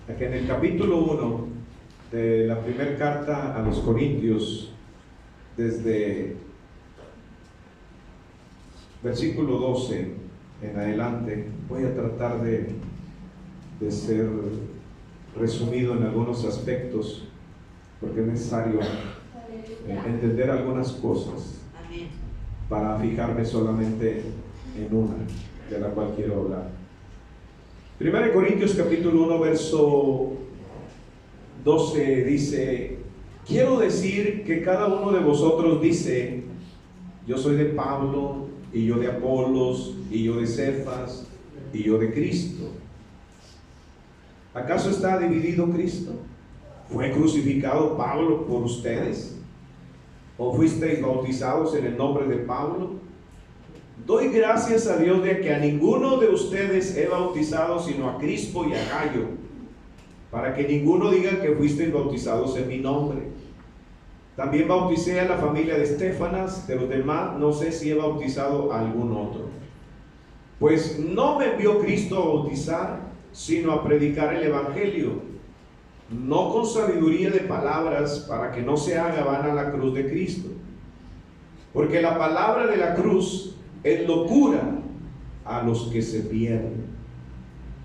a que en el capítulo 1 de la primera carta a los Corintios, desde versículo 12 en adelante, voy a tratar de ser resumido en algunos aspectos, porque es necesario entender algunas cosas para fijarme solamente en una, de la cual quiero hablar. 1 Corintios capítulo 1 verso 12 dice: quiero decir que cada uno de vosotros dice: yo soy de Pablo, y yo de Apolos, y yo de Cefas, y yo de Cristo. ¿Acaso está dividido Cristo? ¿Fue crucificado Pablo por ustedes? ¿O fuisteis bautizados en el nombre de Pablo? Doy gracias a Dios de que a ninguno de ustedes he bautizado sino a Crispo y a Gayo, para que ninguno diga que fuisteis bautizados en mi nombre. También bauticé a la familia de Estéfanas, de los demás no sé si he bautizado a algún otro. Pues no me envió Cristo a bautizar, sino a predicar el Evangelio, no con sabiduría de palabras, para que no se haga vana la cruz de Cristo. Porque la palabra de la cruz es locura a los que se pierden,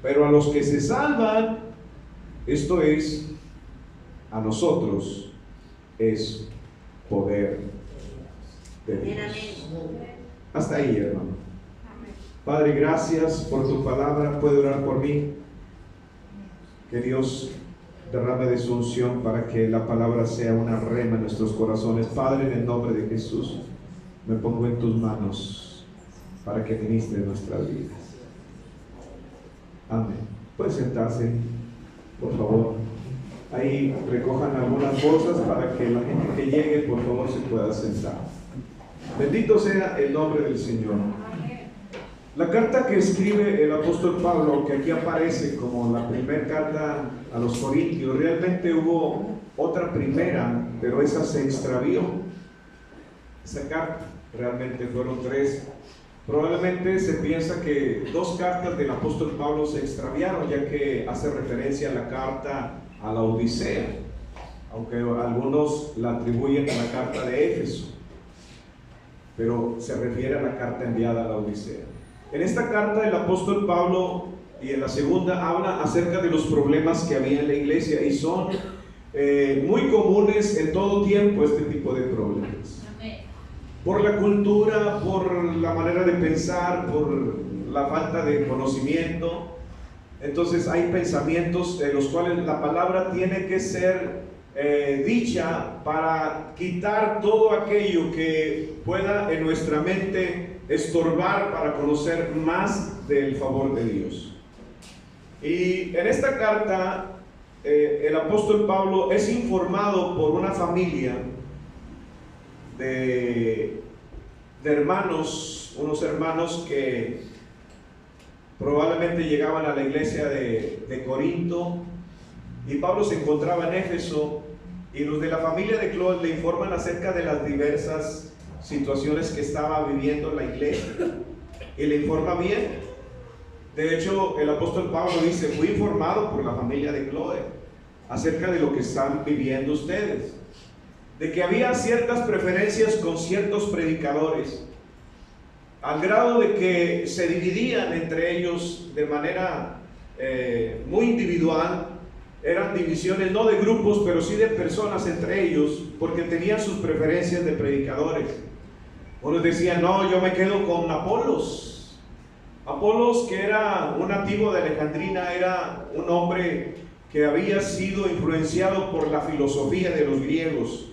pero a los que se salvan, esto es, a nosotros, es poder de Dios. Hasta ahí, hermano. Padre, gracias por tu palabra. Puede orar por mí. Que Dios derrame de su unción para que la palabra sea una rema en nuestros corazones. Padre, en el nombre de Jesús, me pongo en tus manos para que ministre nuestras vidas. Amén. Puede sentarse, por favor. Ahí recojan algunas bolsas para que la gente que llegue, por favor, se pueda sentar. Bendito sea el nombre del Señor. La carta que escribe el apóstol Pablo, que aquí aparece como la primera carta a los Corintios, realmente hubo otra primera, pero esa se extravió. Esa carta, realmente fueron tres. Probablemente se piensa que dos cartas del apóstol Pablo se extraviaron, ya que hace referencia a la carta a la Odisea, aunque algunos la atribuyen a la carta de Éfeso, pero se refiere a la carta enviada a la Odisea. En esta carta el apóstol Pablo, y en la segunda, habla acerca de los problemas que había en la iglesia, y son muy comunes en todo tiempo este tipo de problemas. Por la cultura, por la manera de pensar, por la falta de conocimiento. Entonces hay pensamientos en los cuales la palabra tiene que ser dicha para quitar todo aquello que pueda en nuestra mente estorbar para conocer más del favor de Dios. Y en esta carta el apóstol Pablo es informado por una familia de hermanos, unos hermanos que probablemente llegaban a la iglesia de Corinto, y Pablo se encontraba en Éfeso, y los de la familia de Cloé le informan acerca de las diversas situaciones que estaba viviendo la iglesia, y le informa bien. De hecho, el apóstol Pablo dice: fui informado por la familia de Cloé acerca de lo que están viviendo ustedes, de que había ciertas preferencias con ciertos predicadores, al grado de que se dividían entre ellos de manera muy individual. Eran divisiones no de grupos, pero sí de personas entre ellos, porque tenían sus preferencias de predicadores. Unos decían: no, yo me quedo con Apolos. Apolos, que era un nativo de Alejandrina, era un hombre que había sido influenciado por la filosofía de los griegos.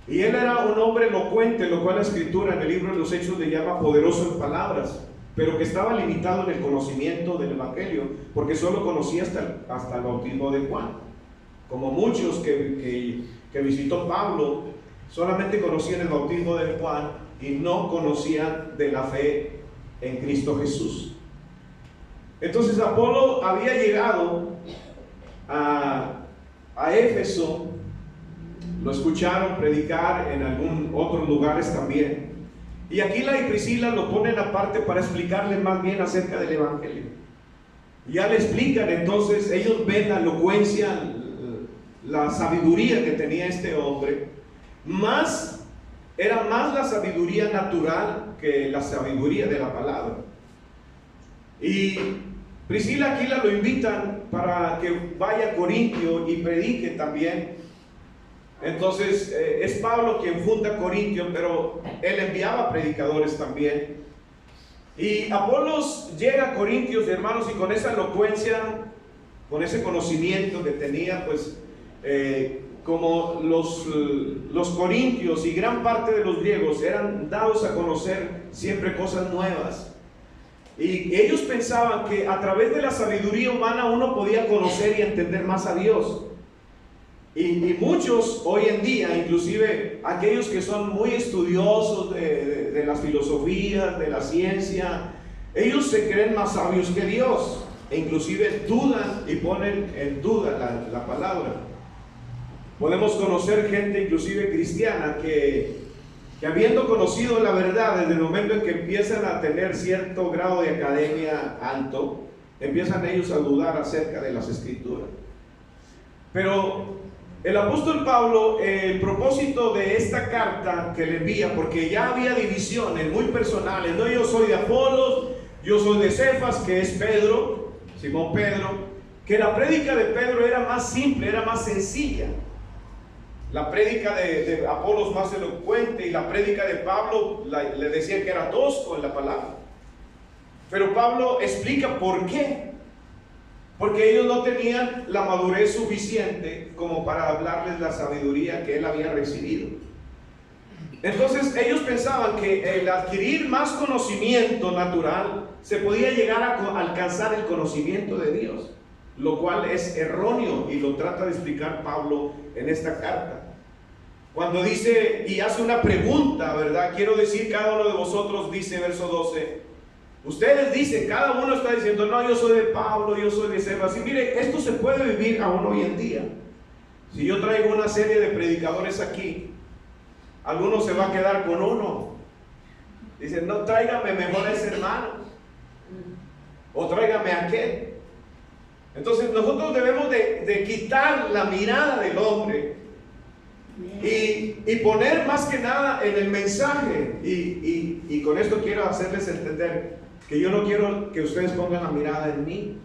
Y él era un hombre elocuente, lo cual la escritura en el libro de los Hechos le llama poderoso en palabras, pero que estaba limitado en el conocimiento del Evangelio, porque solo conocía hasta el bautismo de Juan. Como muchos que visitó Pablo, solamente conocían el bautismo de Juan y no conocían de la fe en Cristo Jesús. Entonces Apolo había llegado a Éfeso. Lo escucharon predicar en algún otros lugares también. Y Aquila y Priscila lo ponen aparte para explicarle más bien acerca del Evangelio. Ya le explican, entonces ellos ven la elocuencia, la sabiduría que tenía este hombre, era más la sabiduría natural que la sabiduría de la palabra. Y Priscila y Aquila lo invitan para que vaya a Corintio y predique también. Entonces es Pablo quien funda Corintio, pero él enviaba predicadores también. Y Apolos llega a Corintios, hermanos, y con esa elocuencia, con ese conocimiento que tenía, pues como los corintios y gran parte de los griegos eran dados a conocer siempre cosas nuevas. Y ellos pensaban que a través de la sabiduría humana uno podía conocer y entender más a Dios. Y muchos hoy en día, inclusive aquellos que son muy estudiosos de las filosofías, de la ciencia, ellos se creen más sabios que Dios, e inclusive dudan y ponen en duda la palabra. Podemos conocer gente inclusive cristiana que habiendo conocido la verdad desde el momento en que empiezan a tener cierto grado de academia alto, empiezan ellos a dudar acerca de las escrituras. Pero el apóstol Pablo, el propósito de esta carta que le envía, porque ya había divisiones muy personales, no, yo soy de Apolos, yo soy de Cefas, que es Pedro, Simón Pedro, que la prédica de Pedro era más simple, era más sencilla. La prédica de Apolos más elocuente, y la prédica de Pablo le decían que era tosco en la palabra. Pero Pablo explica por qué. Porque ellos no tenían la madurez suficiente como para hablarles la sabiduría que él había recibido. Entonces ellos pensaban que el adquirir más conocimiento natural se podía llegar a alcanzar el conocimiento de Dios, lo cual es erróneo, y lo trata de explicar Pablo en esta carta. Cuando dice y hace una pregunta, ¿verdad? Quiero decir, cada uno de vosotros, dice verso 12, ustedes dicen, cada uno está diciendo, no, yo soy de Pablo, yo soy de Cefas. Y mire, esto se puede vivir aún hoy en día. Si yo traigo una serie de predicadores aquí, alguno se va a quedar con uno. Dicen, no, tráigame mejor a ese hermano, o tráigame a aquel. Entonces nosotros debemos de quitar la mirada del hombre y poner más que nada en el mensaje. Y con esto quiero hacerles entender que yo no quiero que ustedes pongan la mirada en mí,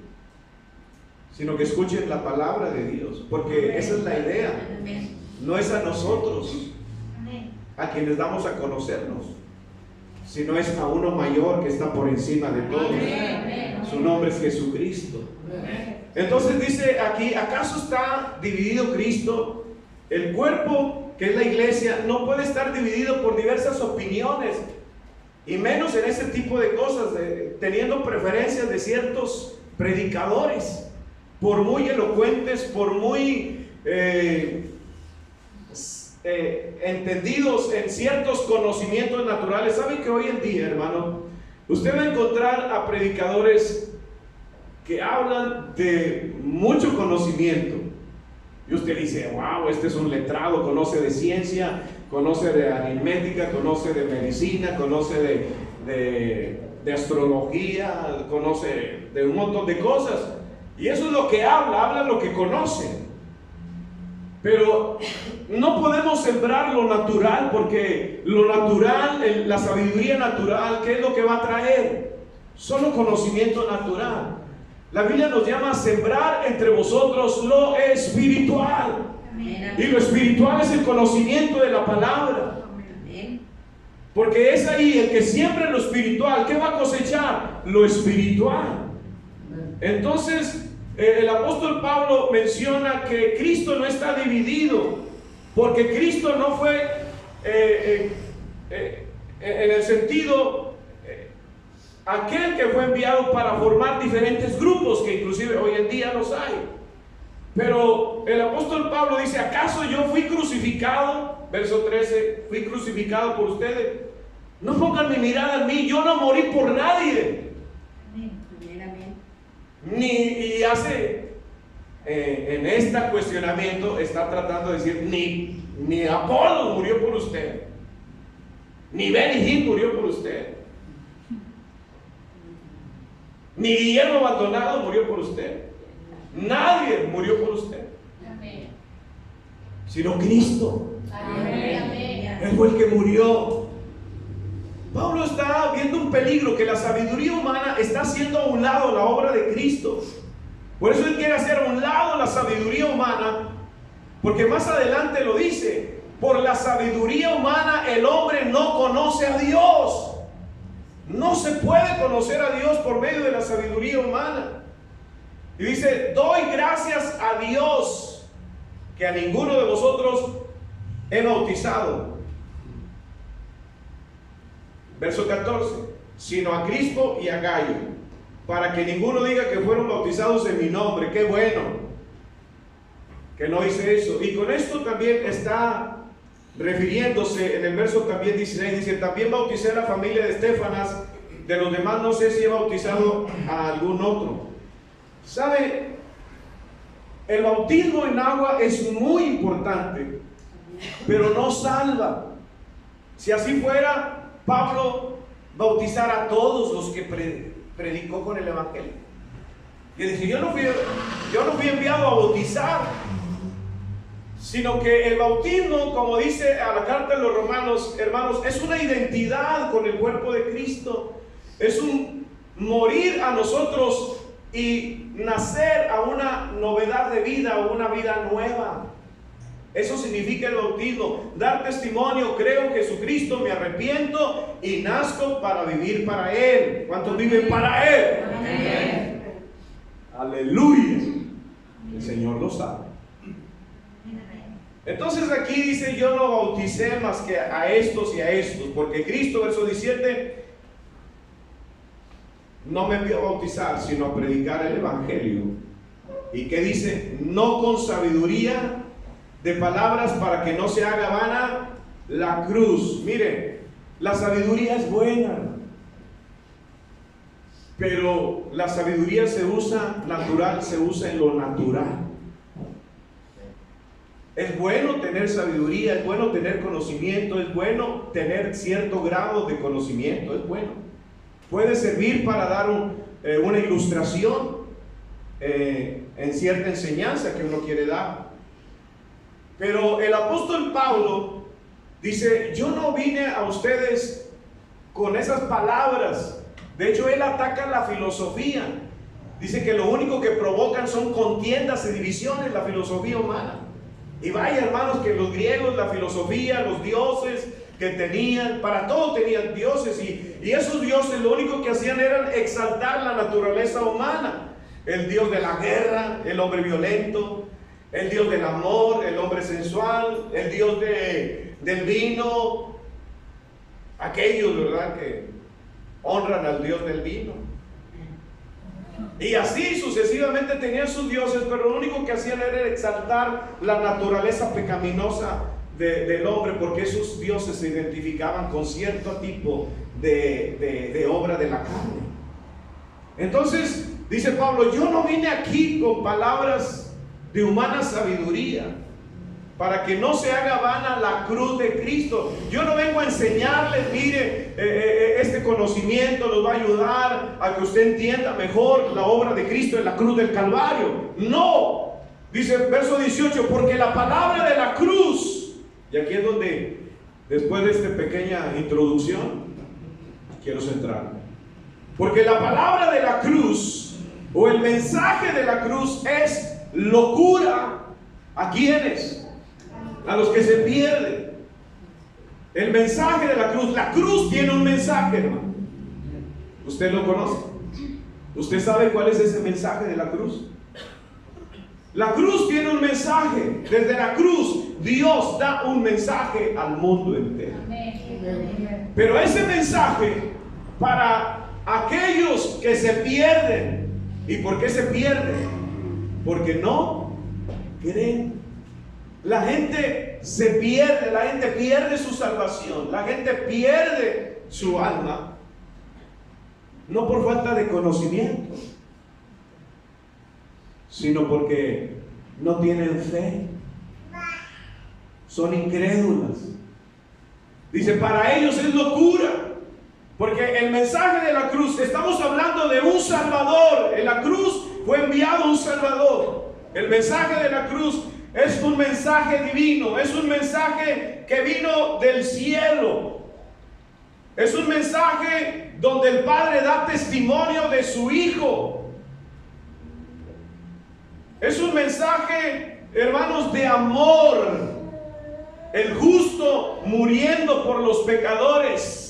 sino que escuchen la palabra de Dios, porque esa es la idea. No es a nosotros a quienes damos a conocernos, sino es a uno mayor que está por encima de todos. Su nombre es Jesucristo. Entonces dice aquí, ¿acaso está dividido Cristo? El cuerpo, que es la iglesia, no puede estar dividido por diversas opiniones, y menos en ese tipo de cosas, teniendo preferencias de ciertos predicadores, por muy elocuentes, por muy entendidos en ciertos conocimientos naturales. ¿Saben que hoy en día, hermano, usted va a encontrar a predicadores que hablan de mucho conocimiento? Y usted dice, wow, este es un letrado, conoce de ciencia, conoce de aritmética, conoce de medicina, conoce de astrología, conoce de un montón de cosas. Y eso es lo que habla lo que conoce. Pero no podemos sembrar lo natural, porque lo natural, la sabiduría natural, ¿qué es lo que va a traer? Solo conocimiento natural. La Biblia nos llama a sembrar entre vosotros lo espiritual. Amén. Y lo espiritual es el conocimiento de la palabra. Amén. Porque es ahí el que siembra lo espiritual, ¿qué va a cosechar? Lo espiritual. Entonces el apóstol Pablo menciona que Cristo no está dividido, porque Cristo no fue en el sentido aquel que fue enviado para formar diferentes grupos, que inclusive hoy en día los hay. Pero el apóstol Pablo dice, ¿acaso yo fui crucificado? Verso 13, fui crucificado por ustedes. No pongan mi mirada en mí, yo no morí por nadie. Y hace en este cuestionamiento está tratando de decir, ni Apolo murió por usted, ni Benny Hinn murió por usted. Ni Guillermo Maldonado murió por usted. Nadie murió por usted. Amén. Sino Cristo. Amén. Él fue el que murió. Pablo está viendo un peligro, que la sabiduría humana está haciendo a un lado la obra de Cristo. Por eso él quiere hacer a un lado la sabiduría humana, porque más adelante lo dice: por la sabiduría humana el hombre no conoce a Dios. No se puede conocer a Dios por medio de la sabiduría humana. Y dice: doy gracias a Dios que a ninguno de vosotros he bautizado. Verso 14: sino a Crispo y a Gayo, para que ninguno diga que fueron bautizados en mi nombre. Qué bueno que no hice eso. Y con esto también está refiriéndose en el verso también 16, dice: también bauticé a la familia de Estefanas, de los demás no sé si he bautizado a algún otro. ¿Sabe? El bautismo en agua es muy importante, pero no salva. Si así fuera, Pablo bautizara a todos los que predicó con el evangelio. Y dice: yo no fui enviado a bautizar, sino que el bautismo, como dice a la carta de los Romanos, hermanos, es una identidad con el cuerpo de Cristo. Es un morir a nosotros y nacer a una novedad de vida, a una vida nueva. Eso significa el bautismo: dar testimonio, creo en Jesucristo, me arrepiento y nazco para vivir para Él. ¿Cuántos viven para Él? Amén. Aleluya. El Señor lo sabe. Entonces aquí dice: yo no bauticé más que a estos y a estos, porque Cristo, verso 17, no me envió a bautizar, sino a predicar el evangelio. ¿Y qué dice? No con sabiduría de palabras, para que no se haga vana la cruz. Mire, la sabiduría es buena, pero la sabiduría se usa natural, se usa en lo natural. Es bueno tener sabiduría, es bueno tener conocimiento, es bueno tener cierto grado de conocimiento, es bueno. Puede servir para dar una ilustración en cierta enseñanza que uno quiere dar. Pero el apóstol Pablo dice: yo no vine a ustedes con esas palabras. De hecho, él ataca la filosofía. Dice que lo único que provocan son contiendas y divisiones, la filosofía humana. Y vaya, hermanos, que los griegos, la filosofía, los dioses que tenían, para todo tenían dioses, y esos dioses lo único que hacían era exaltar la naturaleza humana. El dios de la guerra, el hombre violento; el dios del amor, el hombre sensual; el dios del vino, aquellos, ¿verdad?, que honran al dios del vino. Y así sucesivamente tenían sus dioses, pero lo único que hacían era exaltar la naturaleza pecaminosa del hombre, porque esos dioses se identificaban con cierto tipo de obra de la carne. Entonces dice Pablo: yo no vine aquí con palabras de humana sabiduría, para que no se haga vana la cruz de Cristo. Yo no vengo a enseñarles: mire, este conocimiento nos va a ayudar a que usted entienda mejor la obra de Cristo en la cruz del Calvario. No, dice el verso 18: porque la palabra de la cruz. Y aquí es donde, después de esta pequeña introducción, quiero centrarme. Porque la palabra de la cruz, o el mensaje de la cruz, es locura. ¿A quiénes? A los que se pierden. El mensaje de la cruz tiene un mensaje, hermano. ¿Usted lo conoce? ¿Usted sabe cuál es ese mensaje de la cruz? La cruz tiene un mensaje. Desde la cruz Dios da un mensaje al mundo entero. Pero ese mensaje, para aquellos que se pierden. ¿Y por qué se pierden? Porque no creen. La gente se pierde, la gente pierde su salvación, la gente pierde su alma, no por falta de conocimiento, sino porque no tienen fe, son incrédulas. Dice: para ellos es locura. Porque el mensaje de la cruz, estamos hablando de un Salvador. En la cruz fue enviado un Salvador. El mensaje de la cruz es un mensaje divino, es un mensaje que vino del cielo. Es un mensaje donde el Padre da testimonio de su Hijo. Es un mensaje, hermanos, de amor. El justo muriendo por los pecadores.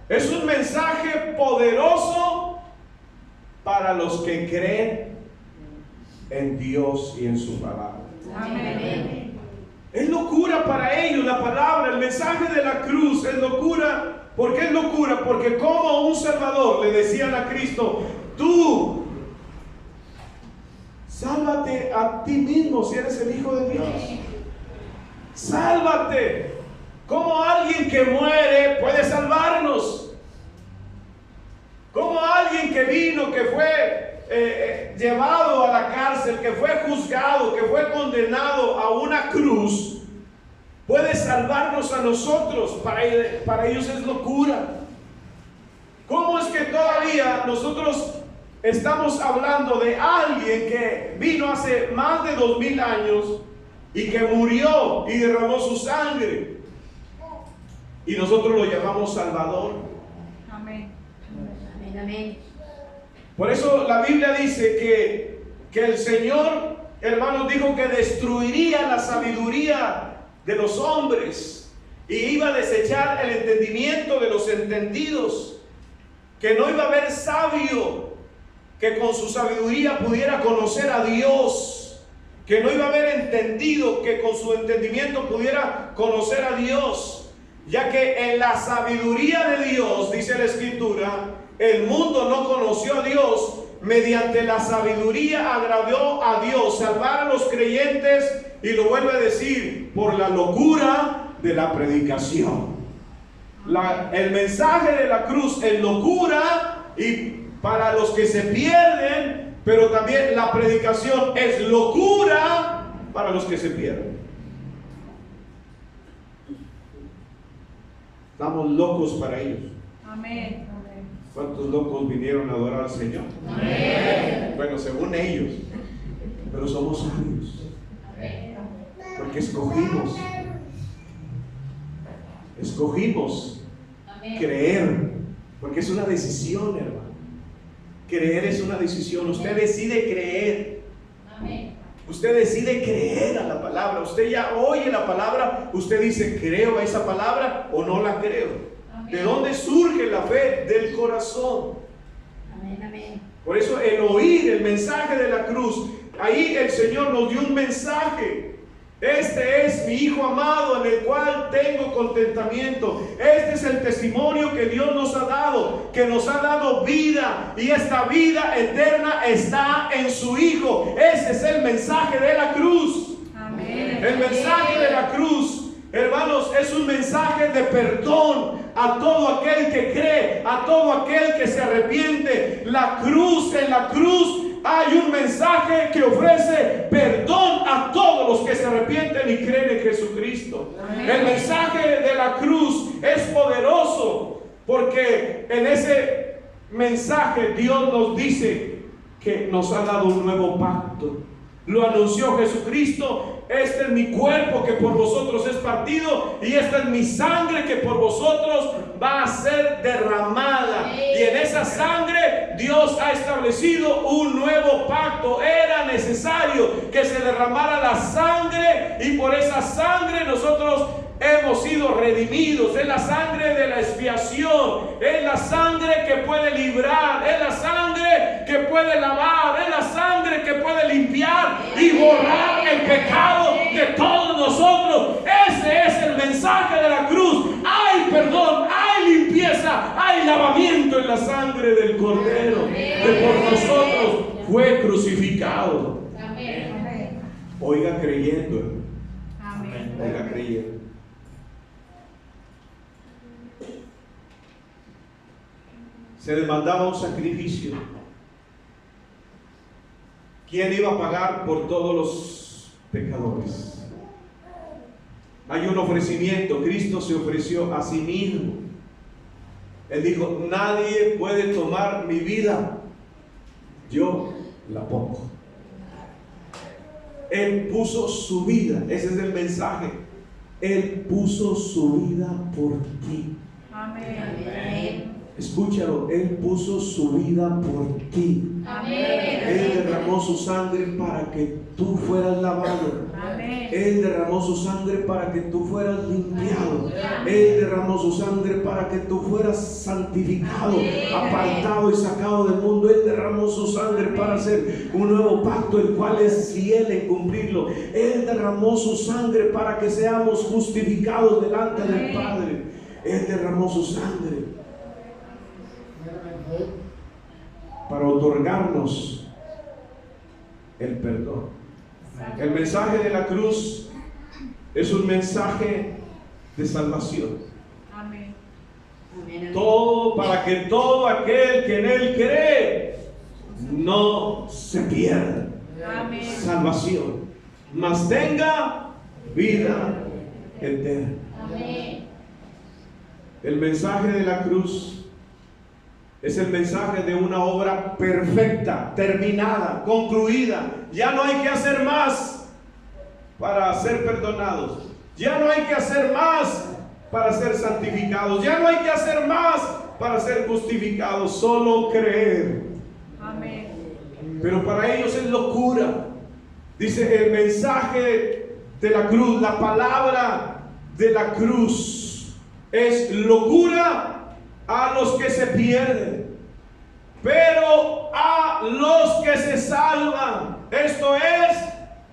Es un mensaje poderoso para los que creen en Dios y en su palabra. Amén. Es locura para ellos la palabra, el mensaje de la cruz es locura. ¿Por qué es locura? Porque como un Salvador le decían a Cristo: tú sálvate a ti mismo si eres el Hijo de Dios. Sálvate. ¿Cómo alguien que muere puede salvarnos? ¿Cómo alguien que vino, que fue llevado a la cárcel, que fue juzgado, que fue condenado a una cruz, puede salvarnos a nosotros? Para ellos es locura. ¿Cómo es que todavía nosotros estamos hablando de alguien que vino hace más de 2000 años y que murió y derramó su sangre, y nosotros lo llamamos Salvador? Amén. Amén. Por eso la Biblia dice que el Señor, hermanos, dijo que destruiría la sabiduría de los hombres y iba a desechar el entendimiento de los entendidos, que no iba a haber sabio que con su sabiduría pudiera conocer a Dios, que no iba a haber entendido que con su entendimiento pudiera conocer a Dios, ya que en la sabiduría de Dios, dice la Escritura, el mundo no conoció a Dios. Mediante la sabiduría agradó a Dios salvar a los creyentes, y lo vuelve a decir, por la locura de la predicación. El mensaje de la cruz es locura y para los que se pierden, pero también la predicación es locura para los que se pierden. Estamos locos para ellos. Amén. ¿Cuántos locos vinieron a adorar al Señor? Amén. Bueno, según ellos, pero somos sabios, porque escogimos creer, porque es una decisión, hermano. Creer es una decisión. Usted decide creer. Amén. Usted decide creer a la palabra. Usted ya oye la palabra, usted dice: ¿creo a esa palabra o no la creo? Amén. ¿De dónde surge la fe? Del corazón. Amén, amén. Por eso el oír el mensaje de la cruz, ahí el Señor nos dio un mensaje. Este es mi Hijo amado en el cual tengo contentamiento. Este es el testimonio que Dios nos ha dado, que nos ha dado vida, y esta vida eterna está en su Hijo. Ese es el mensaje de la cruz. Amén. El mensaje de la cruz, hermanos, es un mensaje de perdón a todo aquel que cree, a todo aquel que se arrepiente. La cruz, en la cruz hay un mensaje que ofrece perdón a todos los que se arrepienten y creen en Jesucristo. Amén. El mensaje de la cruz es poderoso, porque en ese mensaje Dios nos dice que nos ha dado un nuevo pacto. Lo anunció Jesucristo: este es mi cuerpo que por vosotros es partido, y esta es mi sangre que por vosotros va a ser derramada. Y en esa sangre Dios ha establecido un nuevo pacto. Era necesario que se derramara la sangre, y por esa sangre nosotros hemos sido redimidos. Es la sangre de la expiación, es la sangre que puede librar, es la sangre que puede lavar, es la sangre que puede limpiar y borrar el pecado de todos nosotros. Ese es el mensaje de la cruz. Hay perdón, hay limpieza, hay lavamiento en la sangre del Cordero que por nosotros fue crucificado. Amén. Oiga creyendo, hermano. Amén. Oiga creyendo. Se demandaba un sacrificio. ¿Quién iba a pagar por todos los pecadores? Hay un ofrecimiento. Cristo se ofreció a sí mismo. Él dijo: nadie puede tomar mi vida, yo la pongo. Él puso su vida. Ese es el mensaje. Él puso su vida por ti. Amén. Escúchalo, Él puso su vida por ti. Él derramó su sangre para que tú fueras lavado. Amén. Él derramó su sangre para que tú fueras limpiado. Él derramó su sangre para que tú fueras santificado, apartado y sacado del mundo. Él derramó su sangre para hacer un nuevo pacto, el cual es fiel en cumplirlo. Él derramó su sangre para que seamos justificados delante del Padre. Él derramó su sangre para otorgarnos el perdón. El mensaje de la cruz es un mensaje de salvación. Amén. Todo para que todo aquel que en Él cree no se pierda. Amén. Salvación, mas tenga vida eterna. Amén. El mensaje de la cruz es el mensaje de una obra perfecta, terminada, concluida. Ya no hay que hacer más para ser perdonados. Ya no hay que hacer más para ser santificados. Ya no hay que hacer más para ser justificados. Solo creer. Amén. Pero para ellos es locura. Dice el mensaje de la cruz, la palabra de la cruz es locura a los que se pierden, pero a los que se salvan, esto es,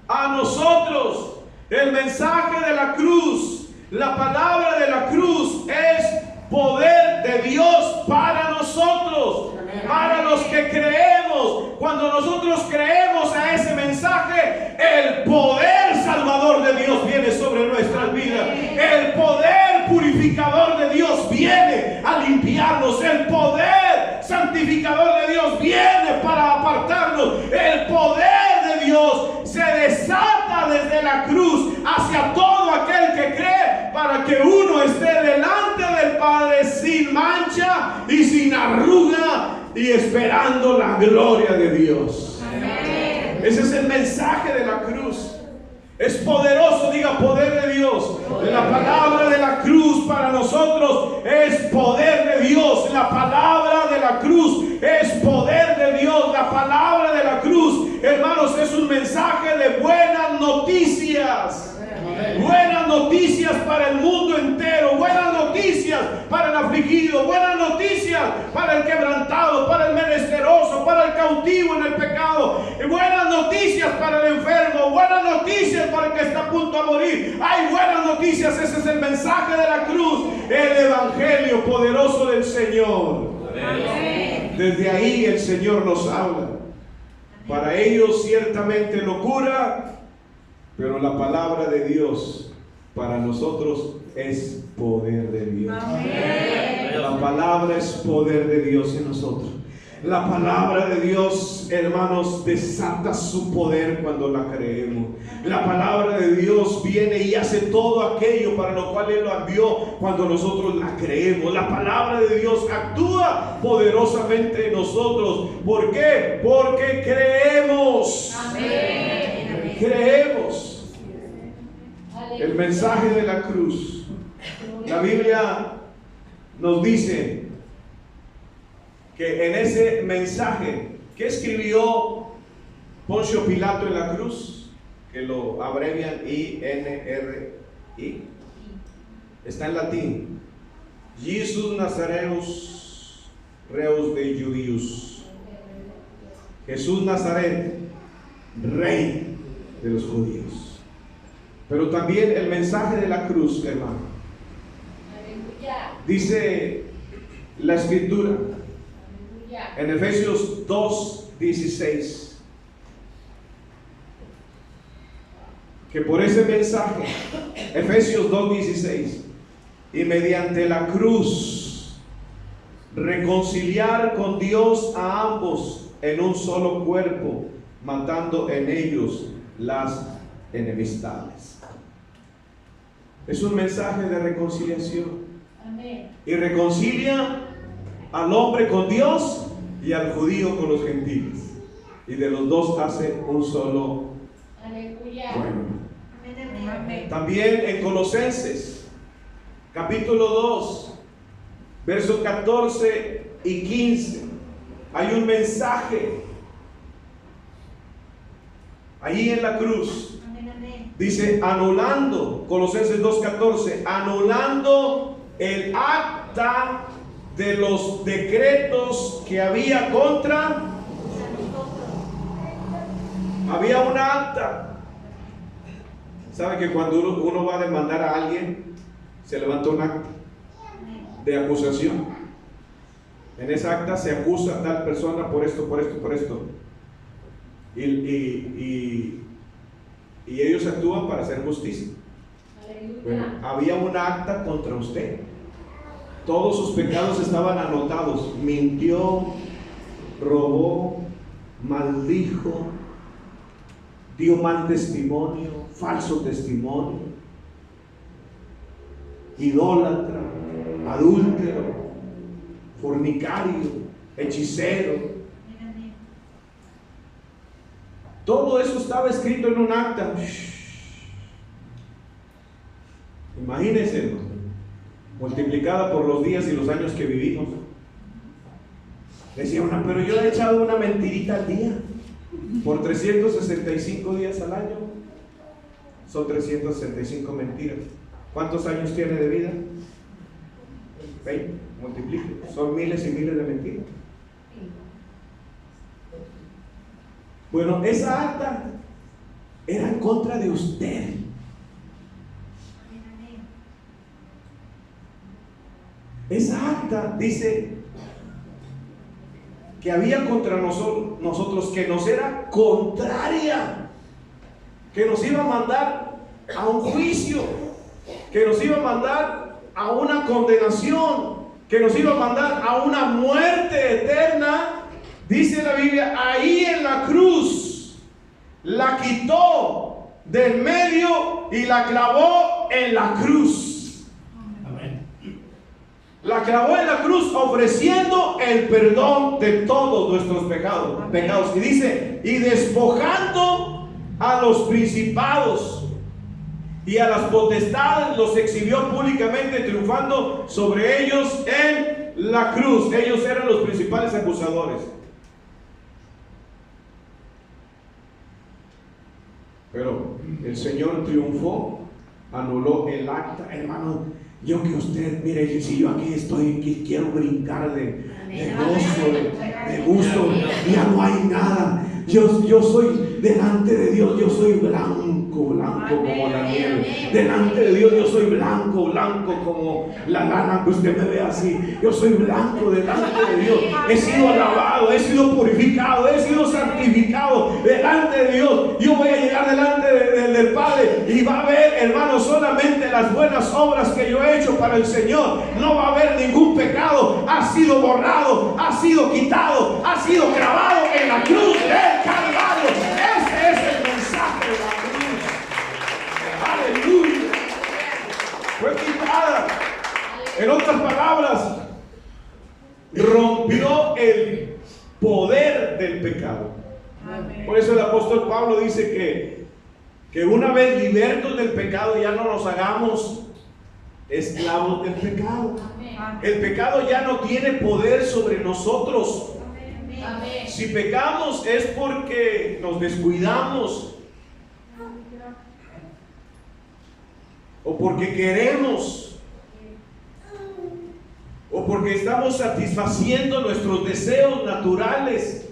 a nosotros. El mensaje de la cruz, la palabra de la cruz es poder de Dios para nosotros, para los que creemos. Cuando nosotros creemos a ese mensaje, el poder salvador de Dios viene sobre nuestras vidas. El poder purificador de Dios viene a limpiarnos. El poder santificador de Dios viene para apartarnos. El poder de Dios se desata desde la cruz hacia todo aquel que cree, para que uno esté delante del Padre sin mancha y sin arruga, y esperando la gloria de Dios. Amén. Ese es el mensaje de la cruz. Es poderoso, diga poder de Dios. La palabra de la cruz para nosotros es poder de Dios. La palabra de la cruz es poder de Dios. La palabra de la cruz, hermanos, es un mensaje de buenas noticias. Buenas noticias para el mundo entero. Buenas noticias para el afligido. Buenas noticias para el quebrantado, para el menesteroso, para el cautivo en el pecado. Buenas noticias para el enfermo. Buenas noticias para el que está a punto de morir. Hay buenas noticias. Ese es el mensaje de la cruz, el evangelio poderoso del Señor. Amén. Desde ahí el Señor nos habla. Para ellos ciertamente locura, pero la palabra de Dios para nosotros es poder de Dios. Amén. La palabra es poder de Dios en nosotros. La palabra de Dios, hermanos, desata su poder cuando la creemos. La palabra de Dios viene y hace todo aquello para lo cual Él lo envió cuando nosotros la creemos. La palabra de Dios actúa poderosamente en nosotros. ¿Por qué? Porque creemos. Amén. Creemos. El mensaje de la cruz. La Biblia nos dice que en ese mensaje que escribió Poncio Pilato en la cruz, que lo abrevian INRI, está en latín: Jesus Nazareus Reus de Judíos. Jesús Nazaret, Rey de los judíos. Pero también el mensaje de la cruz, hermano, dice la Escritura en Efesios 2:16, que por ese mensaje, Efesios 2:16, y mediante la cruz reconciliar con Dios a ambos en un solo cuerpo, matando en ellos las enemistades. Es un mensaje de reconciliación. Amén. Y reconcilia al hombre con Dios y al judío con los gentiles. Y de los dos hace un solo Aleluya. pueblo. Amén. También en Colosenses, capítulo 2, versos 14 y 15, hay un mensaje. Allí en la cruz, dice, anulando, Colosenses 2:14, anulando el acta de los decretos que había contra. Había una acta. ¿Sabe que cuando uno va a demandar a alguien, se levanta un acta de acusación? En esa acta se acusa a tal persona por esto, por esto, por esto. Y ellos actúan para hacer justicia. Bueno, había una acta contra usted. Todos sus pecados estaban anotados. Mintió, robó, maldijo, dio mal testimonio, falso testimonio, idólatra, adúltero, fornicario, hechicero. Todo eso estaba escrito en un acta. Imagínense, hermano, multiplicada por los días y los años que vivimos. Decía una, pero yo he echado una mentirita al día. Por 365 días al año son 365 mentiras. ¿Cuántos años tiene de vida? 20, multiplique. Son miles y miles de mentiras. Bueno, esa acta era en contra de usted. Esa acta dice que había contra nosotros, que nos era contraria, que nos iba a mandar a un juicio, que nos iba a mandar a una condenación, que nos iba a mandar a una muerte eterna. Dice la Biblia, ahí en la cruz la quitó del medio y la clavó en la cruz. Amén. La clavó en la cruz ofreciendo el perdón de todos nuestros pecados. Y dice, y despojando a los principados y a las potestades, los exhibió públicamente, triunfando sobre ellos en la cruz. Ellos eran los principales acusadores. Pero el Señor triunfó, anuló el acta. Hermano, yo que usted, mire, si yo aquí estoy, que quiero brincar de gozo, de gusto, ya no hay nada. Yo soy delante de Dios, yo soy blanco, blanco como la nieve. Delante de Dios yo soy blanco, blanco como la lana que usted me ve así. Yo soy blanco delante de Dios. He sido alabado, he sido purificado, he sido santificado delante de Dios. Yo voy a llegar delante del Padre y va a ver, hermano, solamente las buenas obras que yo he hecho para el Señor. No va a haber ningún pecado. Ha sido borrado, ha sido quitado, ha sido grabado en la cruz del Calvario. Ese es el mensaje de la cruz. Aleluya. Fue quitada. En otras palabras, rompió el poder del pecado. Por eso el apóstol Pablo dice que una vez libertos del pecado ya no nos hagamos esclavos del pecado. El pecado ya no tiene poder sobre nosotros. Si pecamos es porque nos descuidamos o porque queremos o porque estamos satisfaciendo nuestros deseos naturales.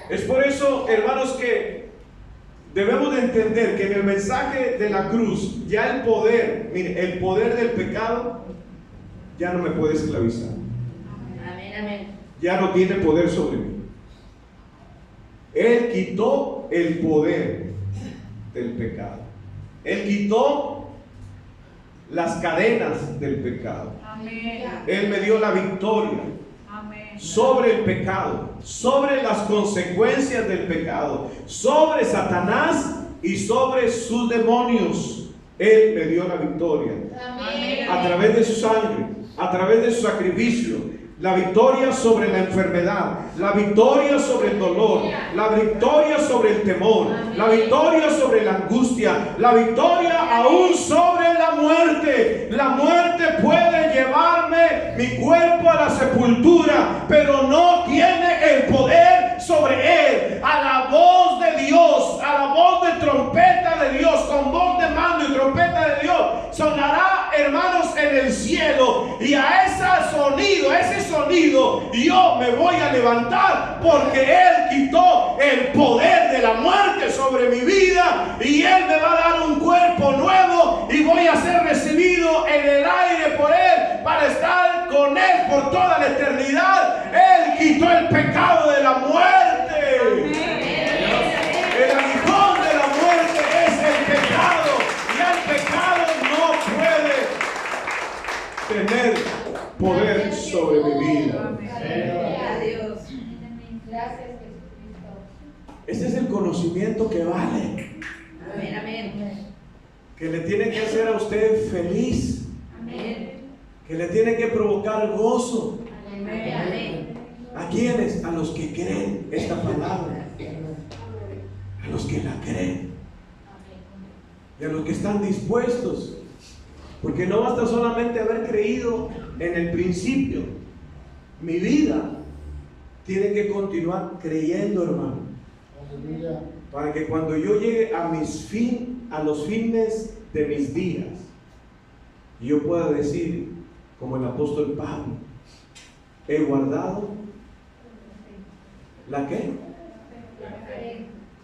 Es por eso, hermanos, que debemos de entender que en el mensaje de la cruz ya el poder, mire, el poder del pecado ya no me puede esclavizar. Ya no tiene poder sobre mí. Él quitó el poder del pecado. Él quitó las cadenas del pecado. Él me dio la victoria sobre el pecado, sobre las consecuencias del pecado, sobre Satanás y sobre sus demonios Él me dio la victoria. Amén. A través de su sangre, a través de su sacrificio. La victoria sobre la enfermedad, la victoria sobre el dolor, la victoria sobre el temor, la victoria sobre la angustia, la victoria aún sobre la muerte. La muerte puede llevarme mi cuerpo a la sepultura, pero no tiene el poder sobre él. A la voz de Dios, a la voz de trompeta de Dios, con voz de mando y trompeta de Dios, sonará, hermanos, en el cielo. Y a ese sonido yo me voy a levantar, porque Él quitó el poder de la muerte sobre mi vida, y Él me va a dar un cuerpo nuevo, y voy a ser recibido en el aire por Él, para estar con Él por toda la eternidad. Él quitó el pecado de la muerte. El aguijón de la muerte es el pecado, y el pecado no puede tener poder sobre mi vida. Dios. Gracias, Jesucristo. Este es el conocimiento que vale, Amén, amén. que le tiene que hacer a usted feliz, Amén. que le tiene que provocar gozo. Amén. ¿A quiénes? A los que creen esta palabra, a los que la creen y a los que están dispuestos. Porque no basta solamente haber creído en el principio. Mi vida tiene que continuar creyendo, hermano, para que cuando yo llegue a los fines de mis días, yo pueda decir, como el apóstol Pablo, he guardado ¿la qué?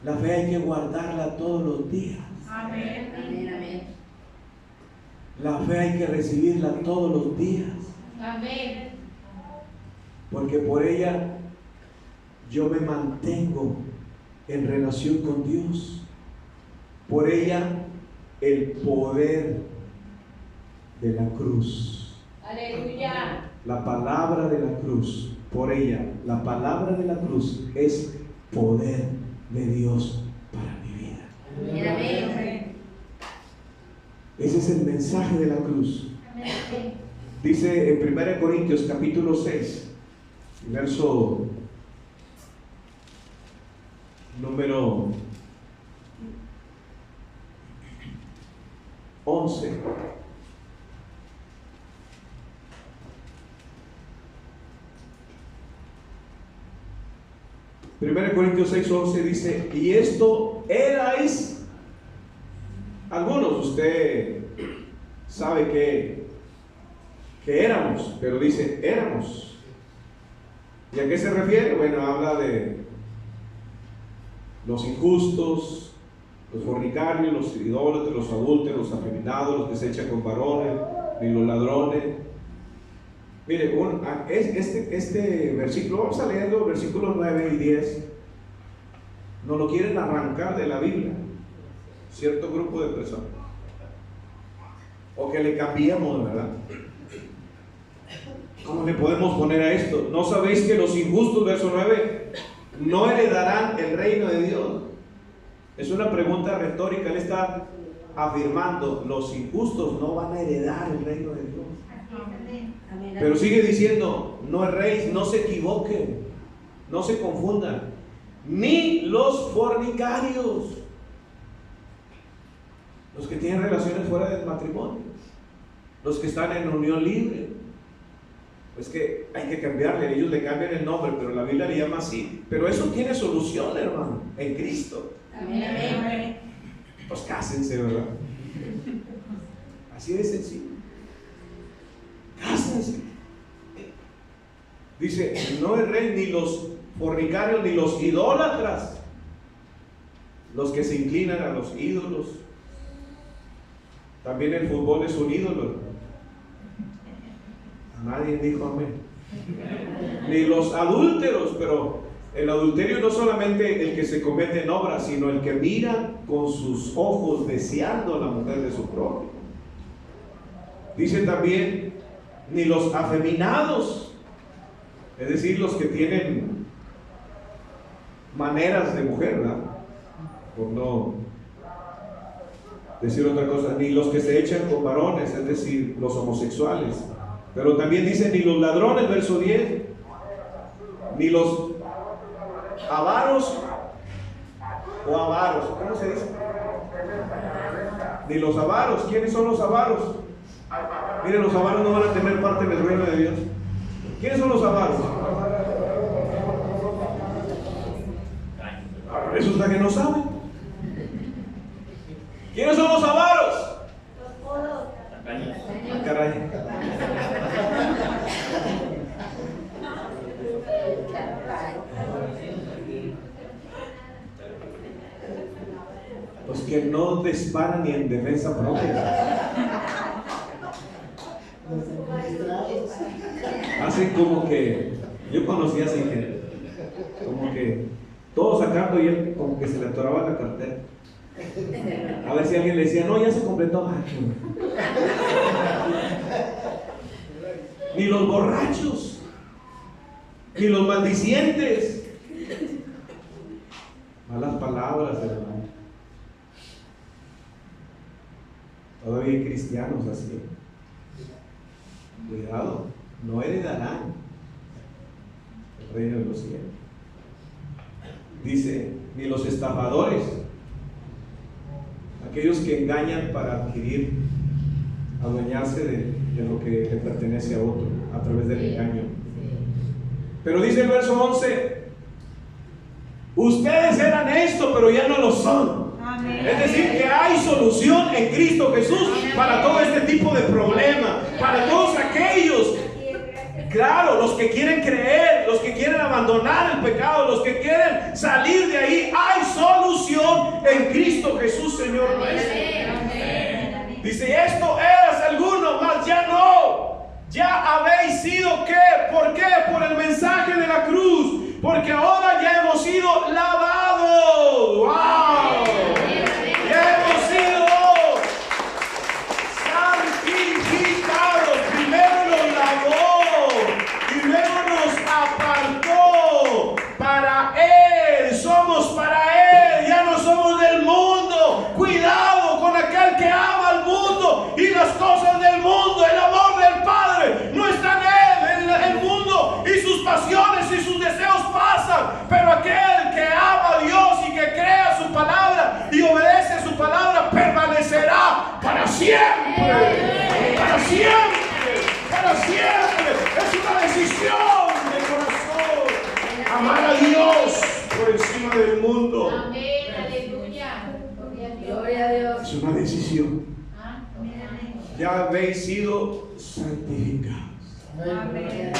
La fe hay que guardarla todos los días. Amén. Amén, amén. La fe hay que recibirla todos los días, Amén. porque por ella yo me mantengo en relación con Dios. Por ella el poder de la cruz, Aleluya. la palabra de la cruz, por ella la palabra de la cruz es poder de Dios para mi vida. Amén, amén. Ese es el mensaje de la cruz. Amén. Dice en 1 Corintios capítulo 6, verso número 11. Primera Corintios 6:11 dice: y esto erais algunos. Usted sabe que éramos, pero dice éramos. ¿Y a qué se refiere? Bueno, habla de los injustos, los fornicarios, los idólatras, los adúlteros, los afeminados, los que se echan con varones, ni los ladrones. Mire, este versículo, vamos a leerlo, versículos 9 y 10, nos lo quieren arrancar de la Biblia, cierto grupo de personas, o que le cambiemos, ¿verdad? ¿Cómo le podemos poner a esto? ¿No sabéis que los injustos, verso 9, no heredarán el reino de Dios? Es una pregunta retórica. Él está afirmando: los injustos no van a heredar el reino de Dios. Amén. Pero sigue diciendo: no erréis, no se equivoquen, no se confundan, ni los fornicarios, los que tienen relaciones fuera del matrimonio, los que están en unión libre. Es que hay que cambiarle, ellos le cambian el nombre, pero la Biblia le llama así. Pero eso tiene solución, hermano, en Cristo. Amén, amén. Pues cásense, ¿verdad? Así de sencillo. Cásense. Dice: no erréis, ni los fornicarios, ni los idólatras, los que se inclinan a los ídolos. También el fútbol es un ídolo. Nadie dijo amén. Ni los adúlteros, pero el adulterio no solamente el que se comete en obra, sino el que mira con sus ojos deseando a la mujer de su propio. Dice también: ni los afeminados, es decir, los que tienen maneras de mujer, ¿verdad? Por no decir otra cosa, ni los que se echan con varones, es decir, los homosexuales. Pero también dice, ni los ladrones, verso 10, ni los avaros o avaros, ¿cómo se dice? Ni los avaros. ¿Quiénes son los avaros? Miren, los avaros no van a tener parte en el reino de Dios. ¿Quiénes son los avaros? Resulta que no saben. ¿Quiénes son los avaros? Ah, caray. Los que no disparan ni en defensa propia. Hacen como que, yo conocí así que, como que todo sacando y él como que se le atoraba la cartera. A ver si alguien le decía, no, ya se completó. Ni los borrachos, ni los maldicientes. Malas palabras, hermano. Todavía hay cristianos así. Cuidado, no heredarán el reino de los cielos. Dice, ni los estafadores, aquellos que engañan para adquirir, adueñarse de lo que le pertenece a otro a través del engaño. Pero dice el verso 11, ustedes eran esto, pero ya no lo son. Amén. Es decir, que hay solución en Cristo Jesús para todo este tipo de problemas, para todos aquellos, claro, los que quieren creer, los que quieren abandonar el pecado, los que quieren salir de ahí. Hay solución en Cristo Jesús, Señor nuestro. Dice, esto eras alguno, mas ya no. Ya habéis sido ¿qué? ¿Por qué? Por el mensaje de la cruz. Porque ahora ya hemos sido lavados. ¡Wow! Ya hemos sido santificados. Primero nos lavó y luego nos apartó para Él. Somos para Él. Ya no somos del mundo. Cuidado con aquel que ama al mundo y las cosas del mundo. El amor del Padre no está en Él. El mundo y sus pasiones y sus deseos pasan, pero aquel que ama a Dios y que crea su palabra y obedece su palabra permanecerá para siempre. Para siempre. Para siempre. Es una decisión del corazón. Amar a Dios por encima del mundo. Amén, aleluya. Gloria a Dios. Es una decisión. Amén, amén. Ya habéis sido santificados. Amén.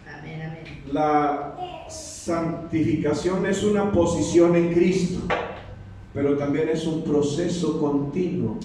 Amén, amén. La santificación es una posición en Cristo, pero también es un proceso continuo.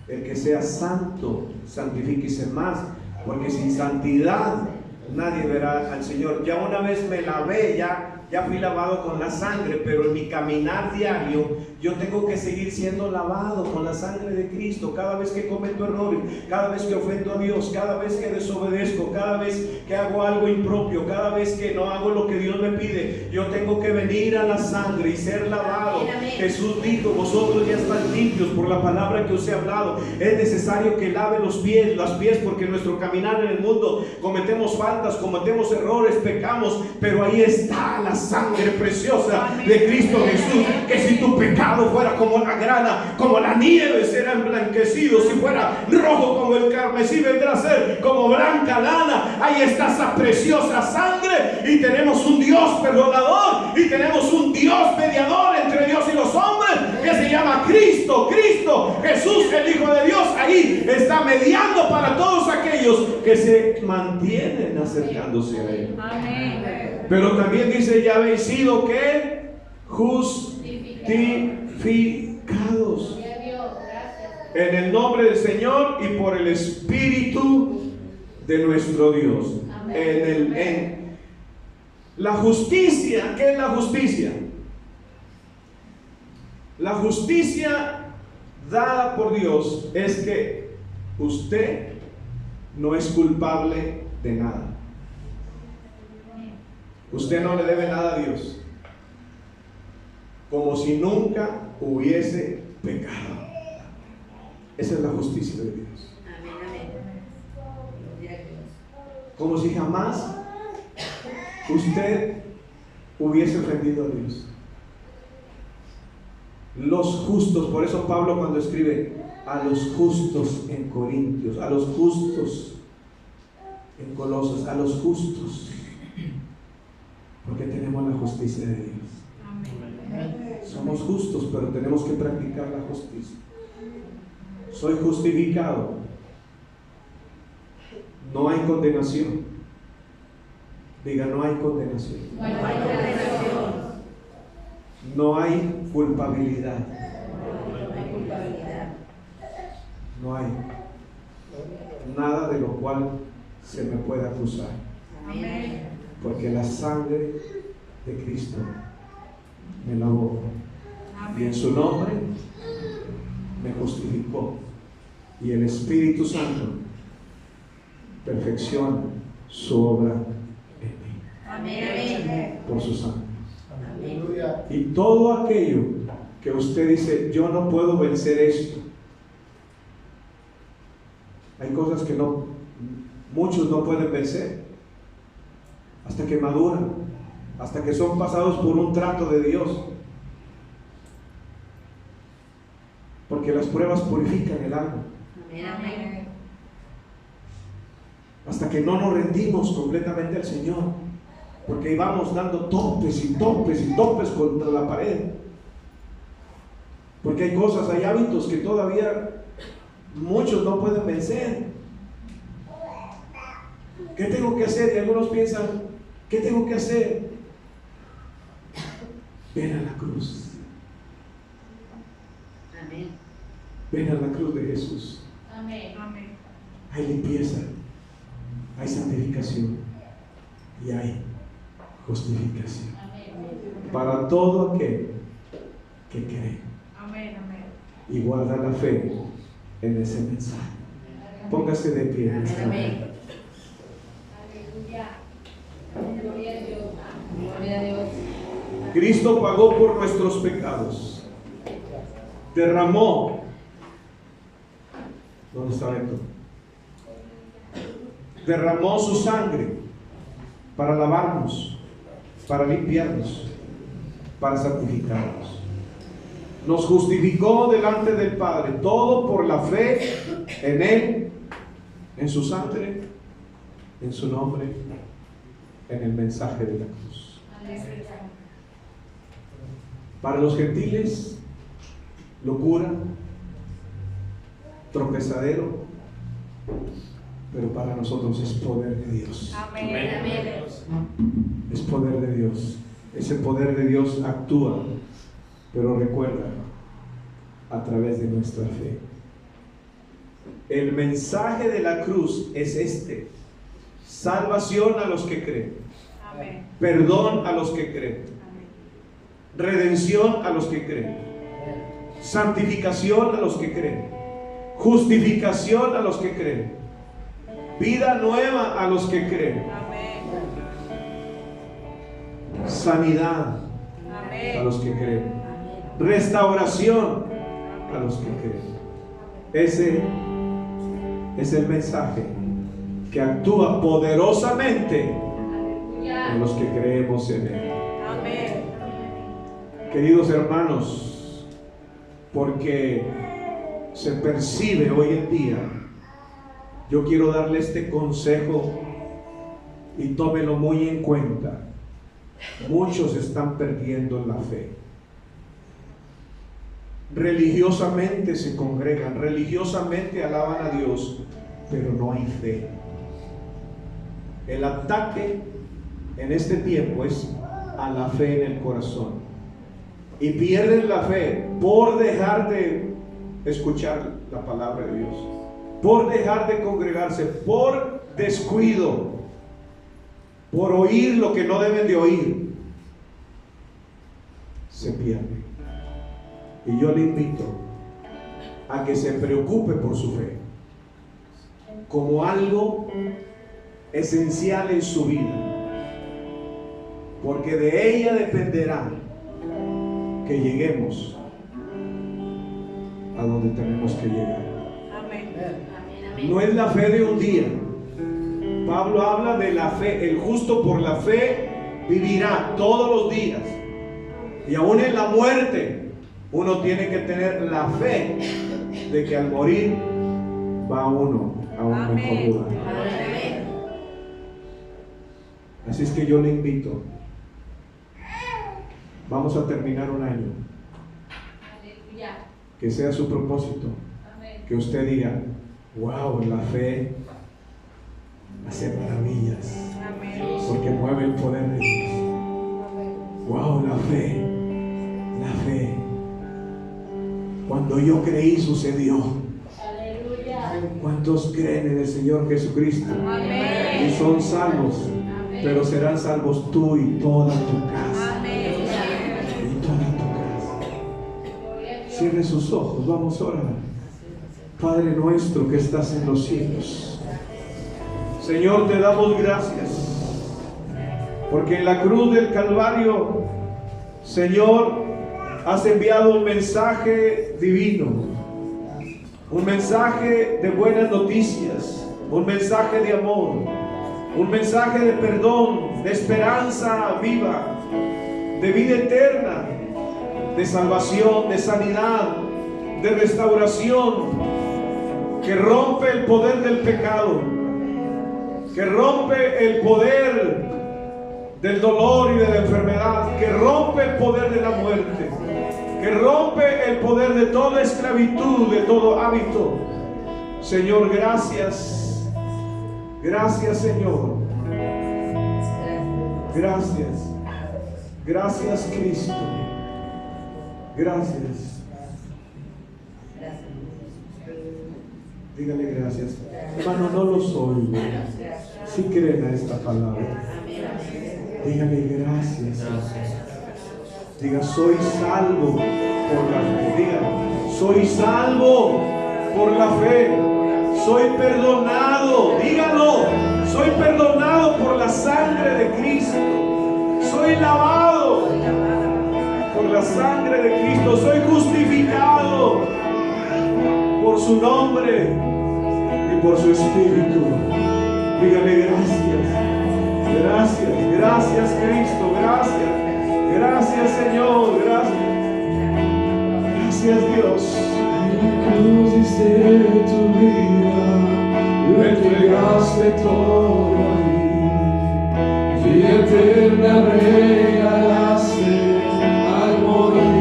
El que sea santo, santifíquese más, porque sin santidad nadie verá al Señor. Ya una vez me lavé, ya fui lavado con la sangre, pero en mi caminar diario yo tengo que seguir siendo lavado con la sangre de Cristo. Cada vez que cometo errores, cada vez que ofendo a Dios, cada vez que desobedezco, cada vez que hago algo impropio, cada vez que no hago lo que Dios me pide, yo tengo que venir a la sangre y ser lavado. Jesús dijo, vosotros ya están limpios por la palabra que os he hablado. Es necesario que lave los pies, porque en nuestro caminar en el mundo cometemos faltas, cometemos errores, pecamos, pero ahí está la sangre preciosa de Cristo Jesús, que si tu pecado fuera como la grana, como la nieve, será emblanquecido. Si fuera rojo como el carmesí, vendrá a ser como blanca lana. Ahí está esa preciosa sangre, y tenemos un Dios perdonador, y tenemos un Dios mediador entre Dios y los hombres, que se llama Cristo Jesús, el Hijo de Dios. Ahí está mediando para todos aquellos que se mantienen acercándose a Él. Amén. Pero también dice, ya habéis sido ¿qué? Justificados Gloria a Dios, gracias. en el nombre del Señor y por el Espíritu de nuestro Dios. En la justicia. ¿Qué es la justicia? La justicia dada por Dios es que usted no es culpable de nada. Usted no le debe nada a Dios, como si nunca hubiese pecado. Esa es la justicia de Dios. Amén, amén. Gloria a Dios. Como si jamás usted hubiese ofendido a Dios. Los justos, por eso Pablo cuando escribe a los justos en Corintios, a los justos en Colosas, a los justos, porque tenemos la justicia de Dios. Somos justos, pero tenemos que practicar la justicia. Soy justificado. No hay condenación. Diga, no hay condenación. No hay condenación. No hay culpabilidad. No hay culpabilidad. No hay nada de lo cual se me pueda acusar. Amén. Porque la sangre de Cristo me lavó. Y en su nombre me justificó. Y el Espíritu Santo perfecciona su obra en mí. Amén, amén. Por su sangre. Aleluya. Y todo aquello que usted dice, yo no puedo vencer esto. Hay cosas que muchos no pueden vencer. Hasta que maduran. Hasta que son pasados por un trato de Dios. Porque las pruebas purifican el alma. Amén, amén. Hasta que no nos rendimos completamente al Señor. Porque íbamos dando topes y topes y topes contra la pared. Porque hay cosas, hay hábitos que todavía muchos no pueden vencer. ¿Qué tengo que hacer? Y algunos piensan, ¿qué tengo que hacer? Ven a la cruz. Amén. Ven a la cruz de Jesús. Amén. Hay limpieza, hay santificación y hay justificación para todo aquel que cree Amén. y guarda la fe en ese mensaje. Póngase de pie en esta hora. Amén. Aleluya. Gloria a Dios. Gloria a Dios. Cristo pagó por nuestros pecados, derramó. ¿Dónde está Beto? Derramó su sangre para lavarnos, para limpiarnos, para santificarnos. Nos justificó delante del Padre, todo por la fe en Él, en su sangre, en su nombre, en el mensaje de la cruz. Para los gentiles, locura, tropezadero, pero para nosotros es poder de Dios. Amén. Es poder de Dios. Ese poder de Dios actúa, pero recuerda, a través de nuestra fe. El mensaje de la cruz es este: salvación a los que creen, Amén. perdón a los que creen, redención a los que creen, santificación a los que creen, justificación a los que creen, vida nueva a los que creen, Amén. sanidad a Amén. los que creen, restauración a los que creen. Ese es el mensaje que actúa poderosamente en los que creemos en Él. Amén. Queridos hermanos, porque se percibe hoy en día, yo quiero darle este consejo y tómelo muy en cuenta. Muchos están perdiendo la fe. Religiosamente se congregan, religiosamente alaban a Dios, pero no hay fe. El ataque en este tiempo es a la fe en el corazón. Y pierden la fe por dejar de escuchar la palabra de Dios, por dejar de congregarse, por descuido, por oír lo que no deben de oír. Se pierden. Y yo le invito a que se preocupe por su fe como algo esencial en su vida, porque de ella dependerá que lleguemos a donde tenemos que llegar. No es la fe de un día. Pablo habla de la fe. El justo por la fe vivirá todos los días. Y aún en la muerte, uno tiene que tener la fe de que al morir va uno a un mejor lugar. Así es que yo le invito. Vamos a terminar un año. Aleluya. Que sea su propósito. Amén. Que usted diga: wow, la fe hace maravillas. Amén. Porque mueve el poder de Dios. Wow, la fe. La fe. Cuando yo creí, sucedió. Aleluya. ¿Cuántos creen en el Señor Jesucristo? Amén. Y son salvos. Amén. Pero serán salvos tú y toda tu casa. Amén. Y toda tu casa. Gloria a Dios. Cierre sus ojos, vamos a orar. Padre nuestro que estás en los cielos, Señor, te damos gracias porque en la cruz del Calvario, Señor, has enviado un mensaje divino, un mensaje de buenas noticias, un mensaje de amor, un mensaje de perdón, de esperanza viva, de vida eterna, de salvación, de sanidad, de restauración, que rompe el poder del pecado, que rompe el poder del dolor y de la enfermedad, que rompe el poder de la muerte, que rompe el poder de toda esclavitud, de todo hábito. Señor, gracias. Gracias, Señor. Gracias. Gracias, Cristo. Gracias. Dígale gracias. Hermano, no los oigo. Si creen a esta palabra, dígale gracias. Diga: soy salvo por la fe. Diga: soy salvo por la fe. Soy perdonado. Dígalo: soy perdonado por la sangre de Cristo. Soy lavado por la sangre de Cristo. Soy justificado por su nombre y por su Espíritu. Dígale gracias. Gracias, gracias Cristo, gracias. Gracias Señor, gracias. Gracias Dios. En la cruz diste tu vida, lo entregaste todo ahí. Vida eterna regalaste al morir.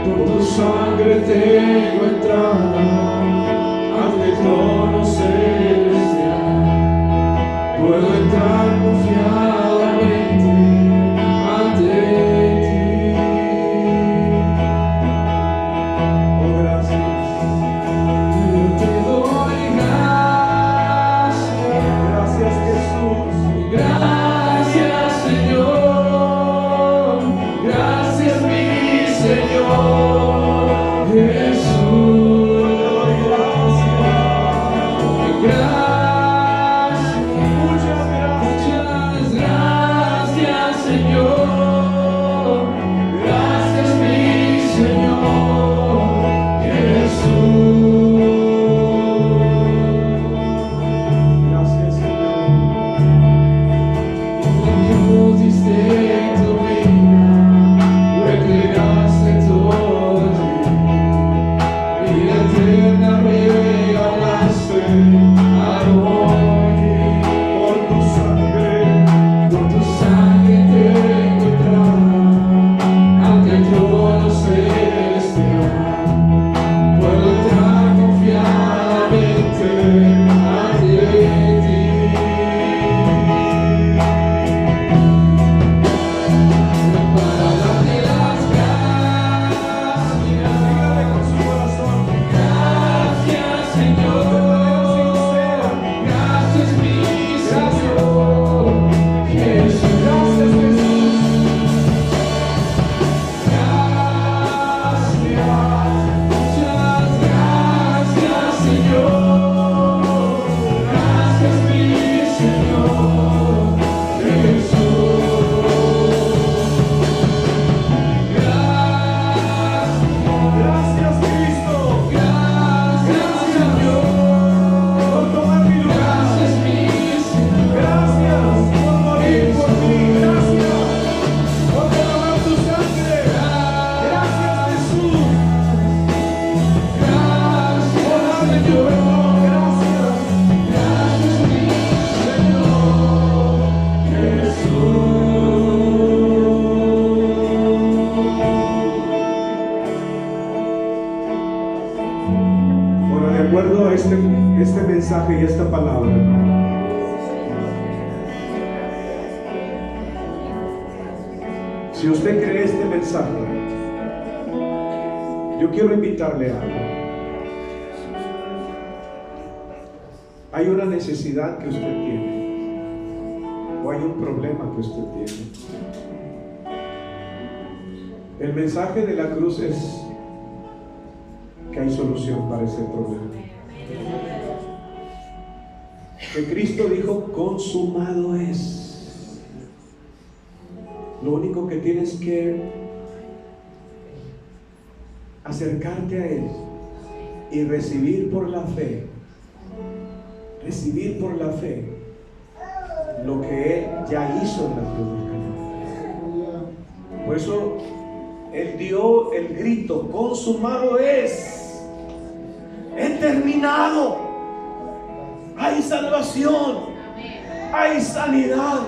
Por tu sangre tengo entrada ante el trono celestial. Puedo entrar confiadamente ante ti. Oh, gracias. Yo te doy gracias. Gracias Jesús. mensaje y esta palabra, si usted cree este mensaje, yo quiero invitarle a algo. Hay una necesidad que usted tiene, o hay un problema que usted tiene. El mensaje de la cruz es que hay solución para ese problema. Que Cristo dijo, consumado es. Lo único que tienes que acercarte a Él y recibir por la fe lo que Él ya hizo en la cruz del Calvario. Por eso Él dio el grito, consumado es, he terminado. Hay salvación, hay sanidad,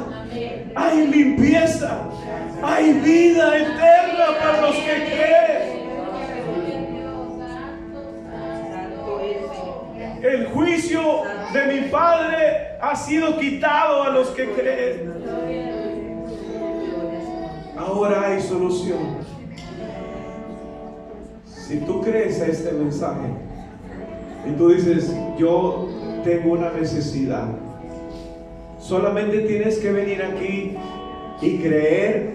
hay limpieza, hay vida eterna para los que creen. El juicio de mi Padre ha sido quitado a los que creen. Ahora hay solución. Si tú crees a este mensaje y tú dices, yo tengo una necesidad, solamente tienes que venir aquí y creer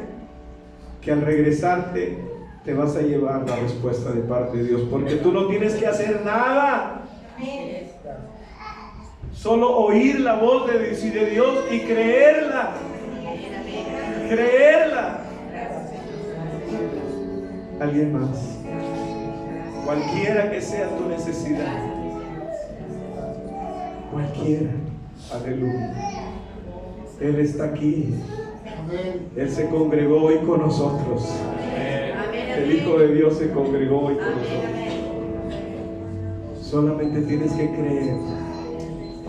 que al regresarte te vas a llevar la respuesta de parte de Dios, porque tú no tienes que hacer nada. Solo oír la voz de Dios y creerla. Alguien más, cualquiera que sea tu necesidad, cualquiera, aleluya, Él está aquí. Él se congregó hoy con nosotros. El Hijo de Dios se congregó hoy con nosotros. Solamente tienes que creer.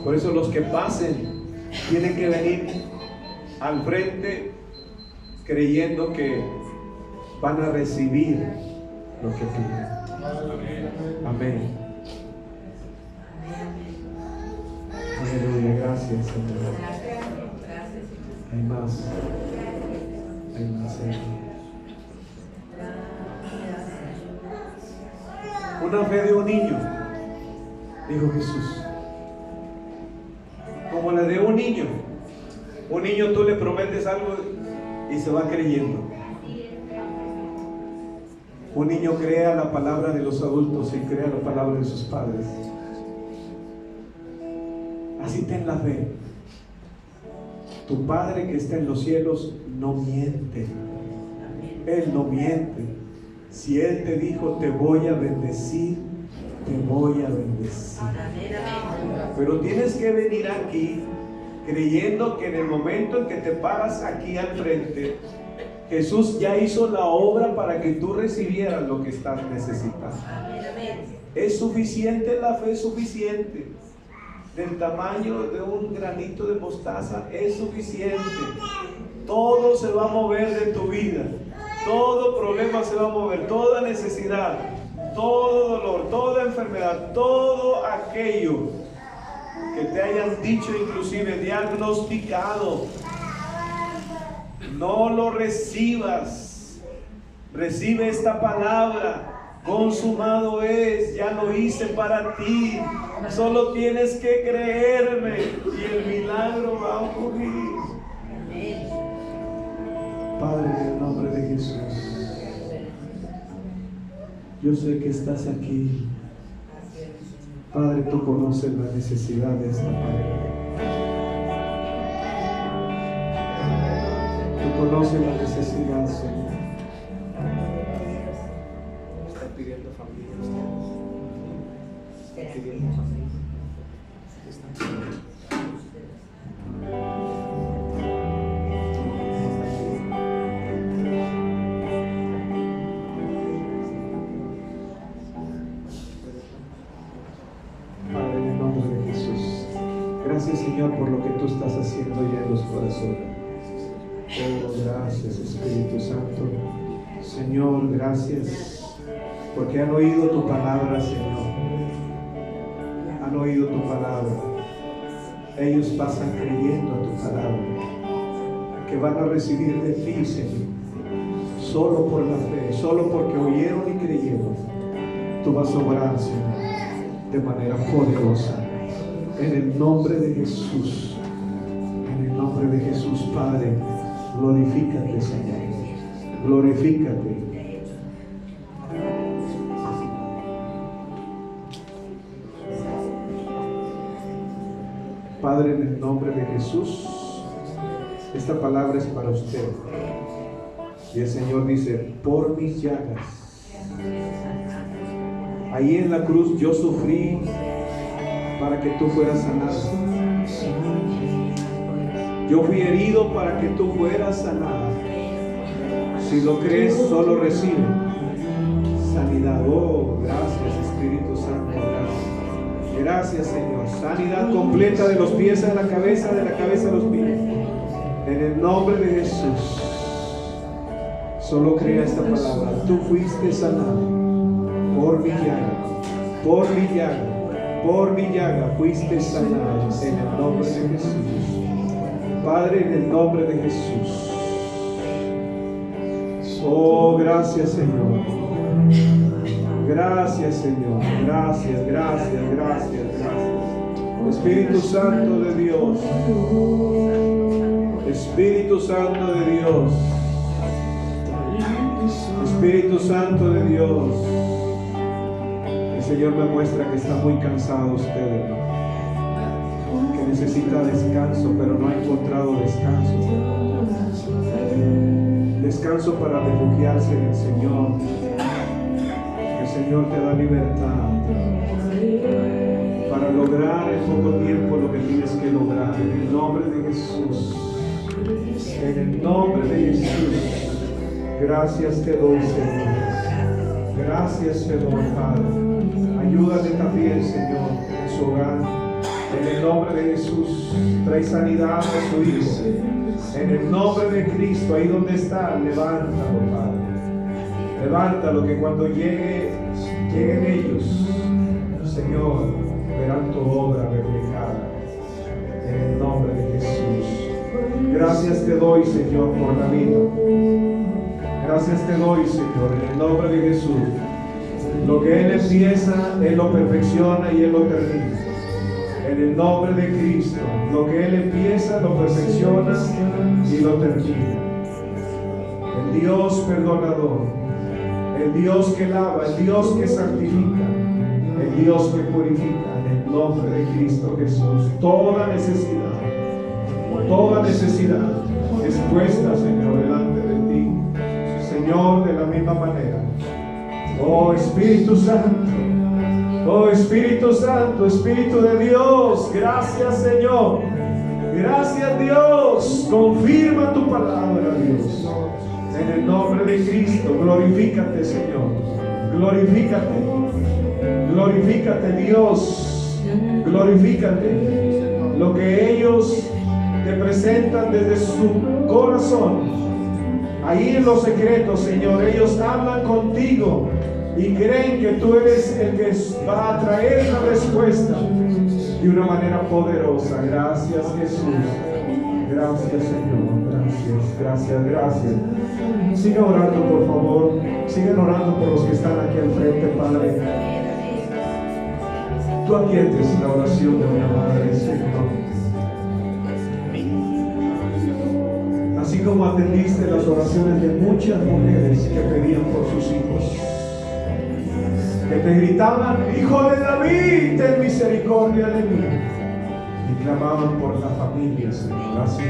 Por eso los que pasen tienen que venir al frente creyendo que van a recibir lo que piden. Amén. Aleluya, gracias, Señor. Hay más. Hay más, Señor. Una fe de un niño, dijo Jesús. Como la de un niño. Un niño tú le prometes algo y se va creyendo. Un niño crea la palabra de los adultos y crea la palabra de sus padres. Así ten la fe. Tu Padre que está en los cielos no miente. Él no miente. Si Él te dijo te voy a bendecir, te voy a bendecir. Pero tienes que venir aquí creyendo que en el momento en que te paras aquí al frente, Jesús ya hizo la obra para que tú recibieras lo que estás necesitando. Es suficiente, la fe es suficiente. Del tamaño de un granito de mostaza es suficiente. Todo se va a mover de tu vida. Todo problema se va a mover. Toda necesidad, todo dolor, toda enfermedad, todo aquello que te hayan dicho, inclusive diagnosticado, no lo recibas. Recibe esta palabra. Consumado es, ya lo hice para ti. Solo tienes que creerme y el milagro va a ocurrir. Padre, en el nombre de Jesús, yo sé que estás aquí. Padre, tú conoces la necesidad de esta pareja. Tú conoces la necesidad, Señor. Están pidiendo familia ustedes. Están pidiendo familia. Están pidiendo. Gracias, Señor, por lo que tú estás haciendo ya en los corazones. Oh, gracias, Espíritu Santo. Señor, gracias porque han oído tu palabra, Señor. Han oído tu palabra. ellos pasan creyendo a tu palabra, que van a recibir de ti, Señor, solo por la fe, solo porque oyeron y creyeron. Tú vas a obrar, Señor, de manera poderosa, en el nombre de Jesús, en el nombre de Jesús. Padre, glorifícate, Señor, glorifícate. Padre, en el nombre de Jesús, esta palabra es para usted. Y el Señor dice: por mis llagas, ahí en la cruz yo sufrí para que tú fueras sanado. Yo fui herido para que tú fueras sanada. Si lo crees, solo recibe sanidad. Oh, gracias, Espíritu Santo, gracias. Gracias, Señor. Sanidad completa de los pies a la cabeza, de la cabeza a los pies. En el nombre de Jesús. Solo crea esta palabra. Tú fuiste sanado por mi llaga, por mi llaga, por mi llaga. Fuiste sanado en el nombre de Jesús. Padre, en el nombre de Jesús. Oh, gracias, Señor. Gracias, Señor. Gracias, gracias, gracias, gracias. Espíritu Santo de Dios. Espíritu Santo de Dios. Espíritu Santo de Dios. El Señor me muestra que está muy cansado usted, que necesita descanso, pero no ha encontrado descanso. Descanso para refugiarse en el Señor. El Señor te da libertad para lograr en poco tiempo lo que tienes que lograr. En el nombre de Jesús. En el nombre de Jesús. Gracias te doy, Señor. Gracias te doy, Padre. Ayúdale también, Señor, en su hogar. En el nombre de Jesús. Trae sanidad a su hijo. En el nombre de Cristo, ahí donde está, levántalo, Padre. Levántalo, que cuando lleguen ellos, Señor, verán tu obra reflejada. En el nombre de Jesús. Gracias te doy, Señor, por la vida. Gracias te doy, Señor, en el nombre de Jesús. Lo que Él empieza, Él lo perfecciona y Él lo termina. En el nombre de Cristo, lo que Él empieza, lo perfecciona y lo termina. El Dios perdonador, el Dios que lava, el Dios que santifica, el Dios que purifica, en el nombre de Cristo Jesús. Toda necesidad es puesta, Señor, delante de ti, Señor, de la misma manera. Oh Espíritu Santo, oh Espíritu Santo, Espíritu de Dios, gracias, Señor. Gracias, Dios. Confirma tu palabra, Dios. En el nombre de Cristo, glorifícate, Señor. Glorifícate. Glorifícate, Dios. Glorifícate. Lo que ellos te presentan desde su corazón, ahí en los secretos, Señor, ellos hablan contigo y creen que tú eres el que va a traer la respuesta de una manera poderosa. Gracias, Jesús. Gracias, Señor. Gracias. Sigan orando, por favor. Sigan orando por los que están aquí al frente, Padre. Tú atiendes la oración de una madre, Señor. Así como atendiste las oraciones de muchas mujeres que pedían por sus hijos, que te gritaban: Hijo de David, ten misericordia de mí, y clamaban por la familia, Señor. Así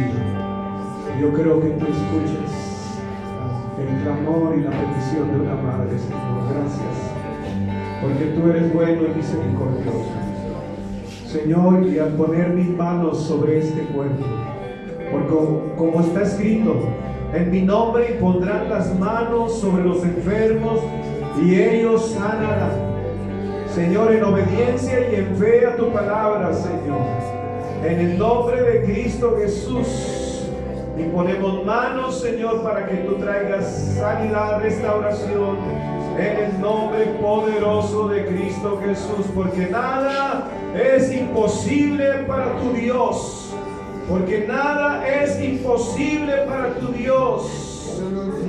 yo creo que tú escuchas el clamor y la petición de una madre, Señor. Gracias, porque tú eres bueno y misericordioso, Señor. Y al poner mis manos sobre este cuerpo, porque como está escrito, en mi nombre pondrán las manos sobre los enfermos y ellos sanarán. Señor, en obediencia y en fe a tu palabra, Señor, en el nombre de Cristo Jesús, y ponemos manos, Señor, para que tú traigas sanidad, restauración, en el nombre poderoso de Cristo Jesús, porque nada es imposible para tu Dios, porque nada es imposible para tu Dios.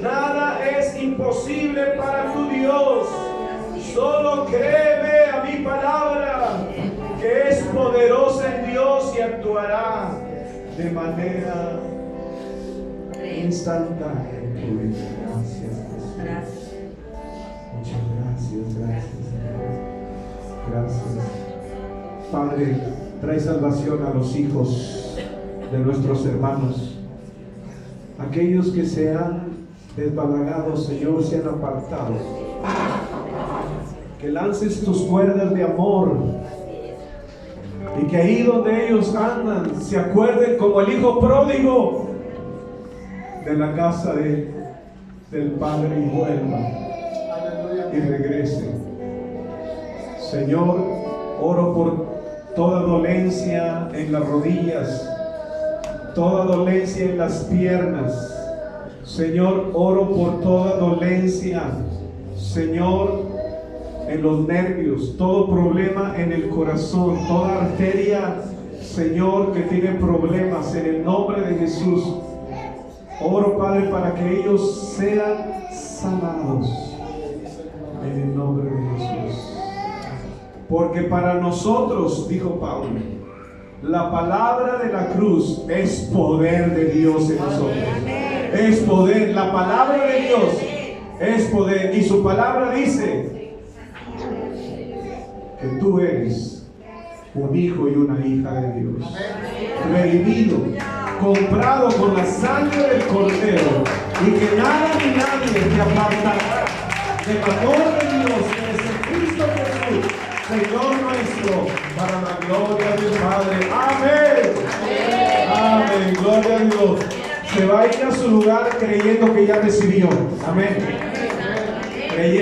Nada es imposible para tu Dios. Solo créeme a mi palabra, que es poderosa en Dios y actuará de manera instantánea en tu vida. Gracias, Jesús. Muchas gracias. Gracias. Padre, trae salvación a los hijos de nuestros hermanos. Aquellos que se han desbalagado, Señor, se han apartado. Que lances tus cuerdas de amor y que ahí donde ellos andan se acuerden como el hijo pródigo de la casa del Padre y vuelva y regrese. Señor, oro por toda dolencia en las rodillas, toda dolencia en las piernas. Señor, oro por toda dolencia, Señor, en los nervios, todo problema en el corazón, toda arteria, Señor, que tiene problemas, en el nombre de Jesús. Oro, Padre, para que ellos sean sanados en el nombre de Jesús. Porque para nosotros, dijo Pablo, la palabra de la cruz es poder de Dios en nosotros. Es poder, la palabra de Dios es poder. Y su palabra dice que tú eres un hijo y una hija de Dios, redimido, comprado con la sangre del Cordero, y que nada ni nadie te apartará del amor de Dios, que es en Cristo Jesús, Señor nuestro, para la gloria del Padre. Amén. Amén. Gloria a Dios. Se va a ir a su lugar creyendo que ya recibió. Amén. Creyendo.